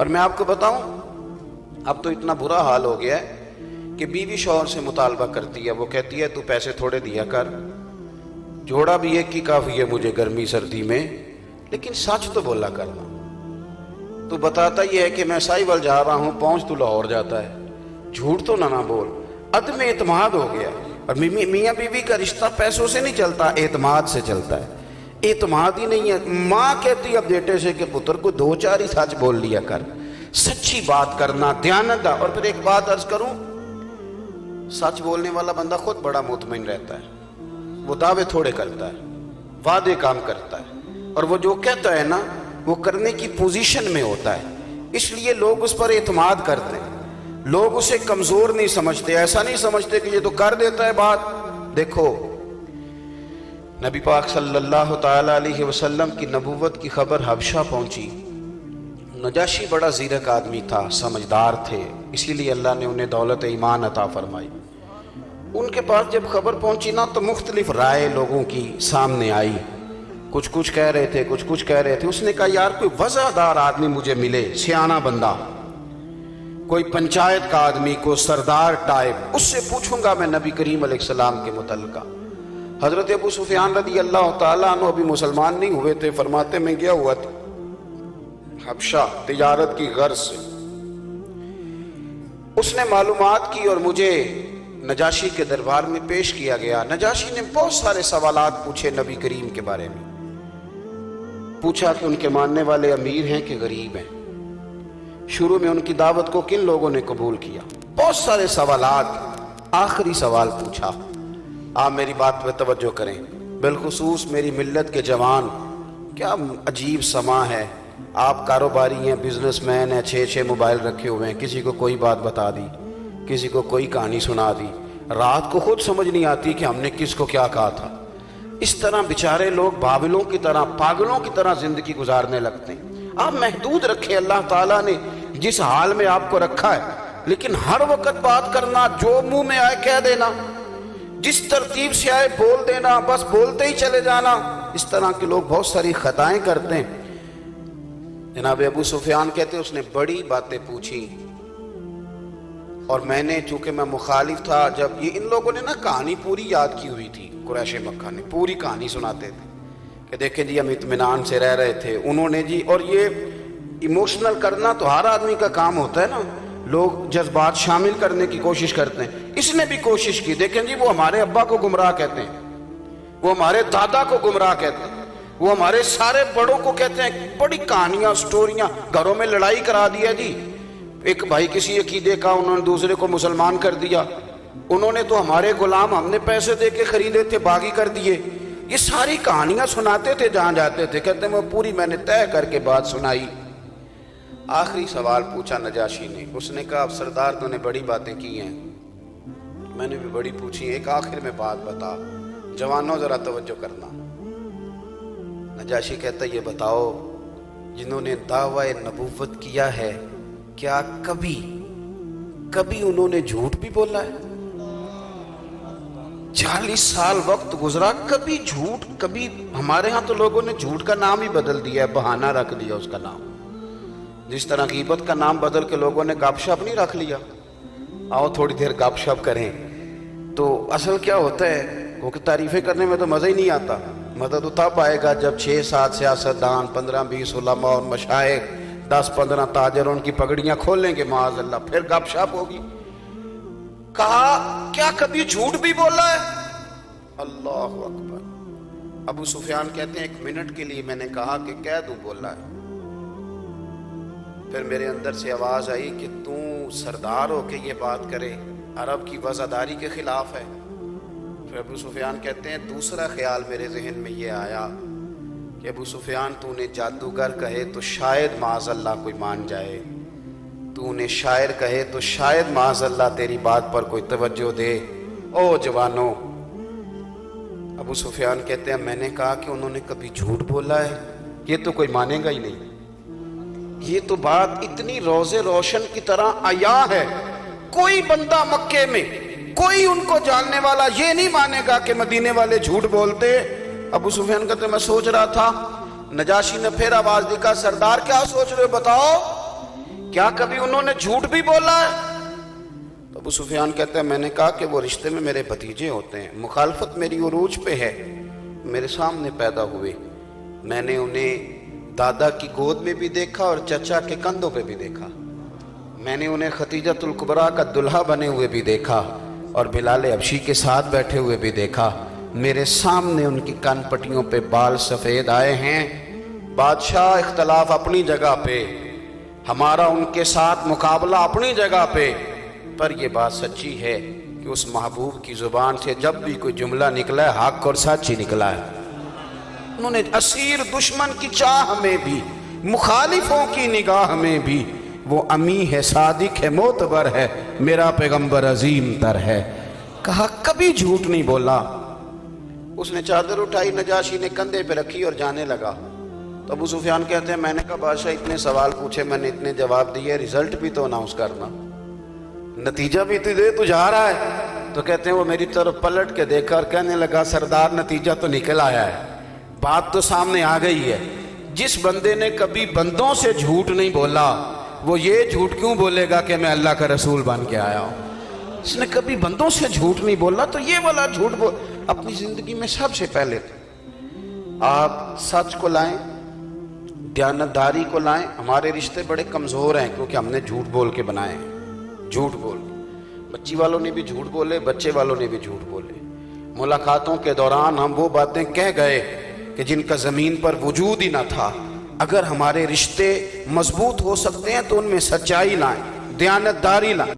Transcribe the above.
اور میں آپ کو بتاؤں، اب تو اتنا برا حال ہو گیا ہے کہ بیوی شوہر سے مطالبہ کرتی ہے، وہ کہتی ہے تو پیسے تھوڑے دیا کر، جوڑا بھی ایک کی کافی ہے مجھے گرمی سردی میں، لیکن سچ تو بولا کرنا۔ تو بتاتا یہ ہے کہ میں ساحیوال جا رہا ہوں، پہنچ تو لاہور جاتا ہے، جھوٹ تو نہ بول۔ عدم اعتماد ہو گیا، اور میاں بیوی کا رشتہ پیسوں سے نہیں چلتا، اعتماد سے چلتا ہے۔ اعتماد ہی نہیں ہے۔ ماں کہتی اب بیٹے سے کہ پتر کو دو چار ہی سچ بول لیا کر، سچی بات کرنا، دیانت دا۔ اور پھر ایک بات عرض کروں، سچ بولنے والا بندہ خود بڑا مطمئن رہتا ہے، وہ دعوے تھوڑے کرتا ہے، وعدے کام کرتا ہے، اور وہ جو کہتا ہے نا وہ کرنے کی پوزیشن میں ہوتا ہے، اس لیے لوگ اس پر اعتماد کرتے ہیں۔ لوگ اسے کمزور نہیں سمجھتے، ایسا نہیں سمجھتے کہ یہ تو کر دیتا ہے بات۔ دیکھو نبی پاک صلی اللہ تعالی علیہ وسلم کی نبوت کی خبر حبشہ پہنچی۔ نجاشی بڑا زیرک آدمی تھا، سمجھدار تھے، اسی لیے اللہ نے انہیں دولت ایمان عطا فرمائی۔ ان کے پاس جب خبر پہنچی نا تو مختلف رائے لوگوں کی سامنے آئی، کچھ کہہ رہے تھے، کچھ کہہ رہے تھے۔ اس نے کہا یار کوئی وضعدار آدمی مجھے ملے، سیانہ بندہ، کوئی پنچایت کا آدمی، کوئی سردار ٹائپ، اس سے پوچھوں گا میں نبی کریم علیہ السلام کے متعلقہ۔ حضرت ابو سفیان رضی اللہ تعالیٰ عنہ ابھی مسلمان نہیں ہوئے تھے، فرماتے میں گیا ہوا تھا حبشہ تجارت کی غرض سے۔ اس نے معلومات کی اور مجھے نجاشی کے دربار میں پیش کیا گیا۔ نجاشی نے بہت سارے سوالات پوچھے نبی کریم کے بارے میں، پوچھا کہ ان کے ماننے والے امیر ہیں کہ غریب ہیں، شروع میں ان کی دعوت کو کن لوگوں نے قبول کیا، بہت سارے سوالات۔ آخری سوال پوچھا، آپ میری بات پہ توجہ کریں، بالخصوص میری ملت کے جوان، کیا عجیب سما ہے، آپ کاروباری ہیں، بزنس مین ہیں، 6 موبائل رکھے ہوئے ہیں، کسی کو کوئی بات بتا دی، کسی کو کوئی کہانی سنا دی، رات کو خود سمجھ نہیں آتی کہ ہم نے کس کو کیا کہا تھا۔ اس طرح بیچارے لوگ باولوں کی طرح، پاگلوں کی طرح زندگی گزارنے لگتے ہیں۔ آپ محدود رکھے، اللہ تعالیٰ نے جس حال میں آپ کو رکھا ہے، لیکن ہر وقت بات کرنا، جو منہ میں آئے کہہ دینا، جس ترتیب سے آئے بول دینا، بس بولتے ہی چلے جانا، اس طرح کے لوگ بہت ساری خطائیں کرتے ہیں۔ جناب ابو سفیان کہتے ہیں اس نے بڑی باتیں پوچھی، اور میں نے، چونکہ میں مخالف تھا، جب یہ ان لوگوں نے نا کہانی پوری یاد کی ہوئی تھی، قریش مکہ نے پوری کہانی سناتے تھے کہ دیکھیں جی ہم اطمینان سے رہ رہے تھے، انہوں نے جی، اور یہ ایموشنل کرنا تو ہر آدمی کا کام ہوتا ہے نا، لوگ جذبات شامل کرنے کی کوشش کرتے ہیں، اس نے بھی کوشش کی، دیکھیں جی وہ ہمارے ابا کو گمراہ کہتے ہیں، وہ ہمارے دادا کو گمراہ کہتے ہیں، وہ ہمارے سارے بڑوں کو کہتے ہیں، بڑی کہانیاں، سٹوریاں، گھروں میں لڑائی کرا دیا جی، ایک بھائی کسی عقیدے کا، انہوں نے دوسرے کو مسلمان کر دیا، انہوں نے تو ہمارے غلام ہم نے پیسے دے کے خریدے تھے باغی کر دیے، یہ ساری کہانیاں سناتے تھے جہاں جاتے تھے، کہتے ہیں وہ پوری میں نے طے کر کے بات سنائی۔ آخری سوال پوچھا نجاشی نے، اس نے کہا اب سردار تو نے بڑی باتیں کی ہیں، میں نے بھی بڑی پوچھی، ایک آخر میں بات بتا، جوانوں ذرا توجہ کرنا۔ نجاشی کہتا ہے یہ بتاؤ، جنہوں نے دعوی نبوت کیا ہے کیا کبھی انہوں نے جھوٹ بھی بولا ہے؟ 40 سال وقت گزرا، کبھی جھوٹ، کبھی ہمارے ہاں تو لوگوں نے جھوٹ کا نام ہی بدل دیا ہے، بہانہ رکھ دیا اس کا نام، جس طرح غیبت کا نام بدل کے لوگوں نے گپ شپ نہیں رکھ لیا، آؤ تھوڑی دیر گپ شپ کریں، تو اصل کیا ہوتا ہے، کیونکہ تعریفیں کرنے میں تو مزہ ہی نہیں آتا، مدد تب آئے گا جب 6-7 سیاستدان، 15-20 علماء اور مشائخ، 10-15 تاجر ان کی پگڑیاں کھولیں گے معاذ اللہ، پھر گپ شپ ہوگی۔ کہا کیا کبھی جھوٹ بھی بولا ہے؟ اللہ اکبر۔ ابو سفیان کہتے ہیں 1 منٹ کے لیے میں نے کہا کہ کہہ دوں بولا ہے، پھر میرے اندر سے آواز آئی کہ تو سردار ہو کے یہ بات کرے، عرب کی وزاداری کے خلاف ہے۔ پھر ابو سفیان کہتے ہیں دوسرا خیال میرے ذہن میں یہ آیا کہ ابو سفیان تو نے جادوگر کہے تو شاید معاذ اللہ کوئی مان جائے، تو نے شاعر کہے تو شاید معاذ اللہ تیری بات پر کوئی توجہ دے۔ او جوانوں، ابو سفیان کہتے ہیں میں نے کہا کہ انہوں نے کبھی جھوٹ بولا ہے، یہ تو کوئی مانے گا ہی نہیں، یہ تو بات اتنی روز روشن کی طرح عیاں ہے، کوئی بندہ مکے میں، کوئی ان کو جاننے والا یہ نہیں مانے گا کہ مدینے والے جھوٹ بولتے۔ ابو سفیان کہتے ہیں میں سوچ رہا تھا، نجاشی نے پھر آواز دی، کہا سردار کیا سوچ رہے ہو بتاؤ؟ کیا کبھی انہوں نے جھوٹ بھی بولا ہے؟ تو ابو سفیان کہتا ہے میں نے کہا کہ وہ رشتے میں میرے بھتیجے ہوتے ہیں، مخالفت میری عروج پہ ہے، میرے سامنے پیدا ہوئے، میں نے انہیں دادا کی گود میں بھی دیکھا اور چچا کے کندھوں پہ بھی دیکھا، میں نے انہیں خدیجۃ الکبریٰ کا دلہا بنے ہوئے بھی دیکھا اور بلال حبشی کے ساتھ بیٹھے ہوئے بھی دیکھا، میرے سامنے ان کی کان پٹیوں پہ بال سفید آئے ہیں۔ بادشاہ اختلاف اپنی جگہ پہ، ہمارا ان کے ساتھ مقابلہ اپنی جگہ پہ، پر یہ بات سچی ہے کہ اس محبوب کی زبان سے جب بھی کوئی جملہ نکلا ہے حق اور سچ ہی نکلا ہے۔ انہوں نے اسیر دشمن کی چاہ میں بھی، مخالفوں کی نگاہ میں بھی وہ امی ہے، صادق ہے، معتبر ہے، میرا پیغمبر عظیم تر ہے۔ کہا کبھی جھوٹ نہیں بولا۔ اس نے چادر اٹھائی، نجاشی نے کندھے پہ رکھی اور جانے لگا۔ تو ابو سفیان کہتے ہیں میں نے کہا بادشاہ اتنے سوال پوچھے، میں نے اتنے جواب دیے، رزلٹ بھی تو اناؤنس کرنا، نتیجہ بھی تو دے، تو جا رہا ہے۔ تو کہتے ہیں وہ میری طرف پلٹ کے دیکھا اور کہنے لگا سردار نتیجہ تو نکل آیا ہے، بات تو سامنے آ گئی ہے۔ جس بندے نے کبھی بندوں سے جھوٹ نہیں بولا وہ یہ جھوٹ کیوں بولے گا کہ میں اللہ کا رسول بن کے آیا ہوں؟ اس نے کبھی بندوں سے جھوٹ نہیں بولا تو یہ والا جھوٹ اپنی زندگی میں سب سے پہلے آپ سچ کو لائیں، دیانتداری کو لائیں۔ ہمارے رشتے بڑے کمزور ہیں کیونکہ ہم نے جھوٹ بول کے بنائے ہیں، جھوٹ بول کے۔ بچی والوں نے بھی جھوٹ بولے، بچے والوں نے بھی جھوٹ بولے۔ ملاقاتوں کے دوران ہم وہ باتیں کہہ گئے کہ جن کا زمین پر وجود ہی نہ تھا۔ اگر ہمارے رشتے مضبوط ہو سکتے ہیں تو ان میں سچائی لائیں، دیانتداری لائیں۔